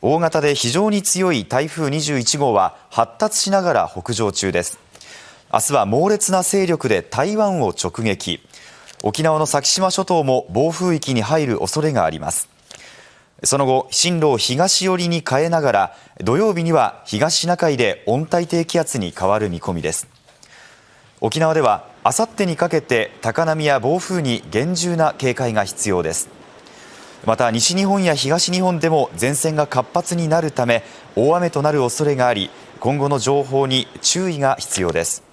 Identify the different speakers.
Speaker 1: 大型で非常に強い台風21号は発達しながら北上中です。明日は猛烈な勢力で台湾を直撃。沖縄の先島諸島も暴風域に入る恐れがあります。その後、進路を東寄りに変えながら、土曜日には東シナ海で温帯低気圧に変わる見込みです。沖縄では、あさってにかけて高波や暴風に厳重な警戒が必要です。また、西日本や東日本でも前線が活発になるため、大雨となる恐れがあり、今後の情報に注意が必要です。